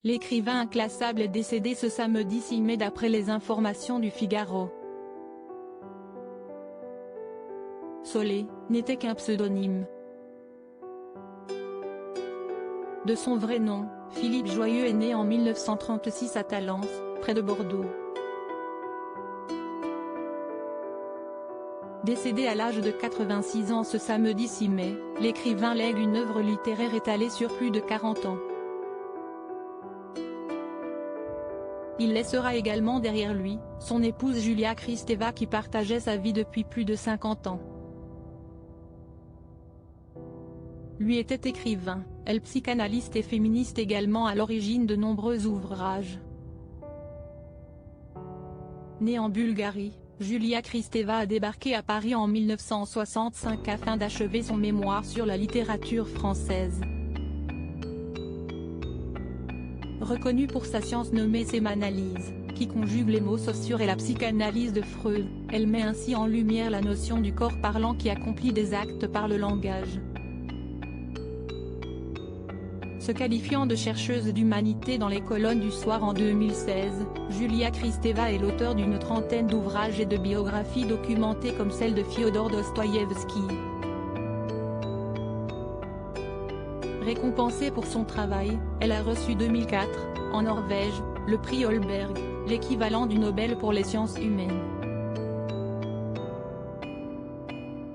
L'écrivain inclassable est décédé ce samedi 6 mai d'après les informations du Figaro. Solé n'était qu'un pseudonyme. De son vrai nom, Philippe Joyeux est né en 1936 à Talence, près de Bordeaux. Décédé à l'âge de 86 ans ce samedi 6 mai, l'écrivain lègue une œuvre littéraire étalée sur plus de 40 ans. Il laissera également derrière lui, son épouse Julia Kristeva qui partageait sa vie depuis plus de 50 ans. Lui était écrivain, elle psychanalyste et féministe également à l'origine de nombreux ouvrages. Née en Bulgarie, Julia Kristeva a débarqué à Paris en 1965 afin d'achever son mémoire sur la littérature française. Reconnue pour sa science nommée sémanalyse, qui conjugue les mots sociaux et la psychanalyse de Freud, elle met ainsi en lumière la notion du corps parlant qui accomplit des actes par le langage. Se qualifiant de chercheuse d'humanité dans les colonnes du Soir en 2016, Julia Kristeva est l'auteure d'une trentaine d'ouvrages et de biographies documentées comme celle de Fiodor Dostoïevski. Récompensée pour son travail, elle a reçu 2004, en Norvège, le prix Holberg, l'équivalent du Nobel pour les sciences humaines.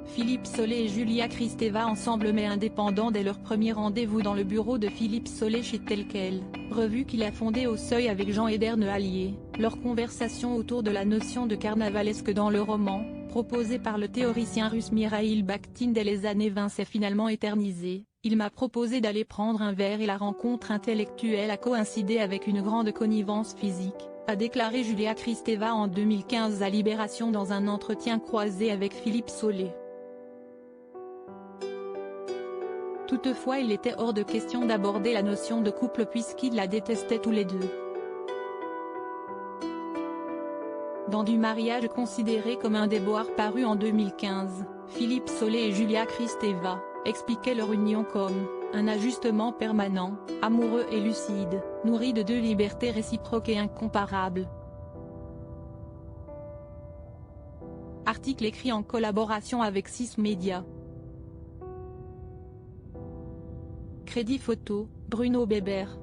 Philippe Solé et Julia Kristeva ensemble mais indépendants dès leur premier rendez-vous dans le bureau de Philippe Solé chez Tel Quel, revue qu'il a fondée au Seuil avec Jean-Eder Nehallier, leur conversation autour de la notion de carnavalesque dans le roman, proposée par le théoricien russe Mikhaïl Bakhtin dès les années 20 s'est finalement éternisée. Il m'a proposé d'aller prendre un verre et la rencontre intellectuelle a coïncidé avec une grande connivence physique, a déclaré Julia Kristeva en 2015 à Libération dans un entretien croisé avec Philippe Solé. Toutefois il était hors de question d'aborder la notion de couple puisqu'ils la détestaient tous les deux. Dans Du mariage considéré comme un déboire paru en 2015, Philippe Solé et Julia Kristeva expliquaient leur union comme un ajustement permanent, amoureux et lucide, nourri de deux libertés réciproques et incomparables. Article écrit en collaboration avec 6 médias. Crédit photo, Bruno Bébert.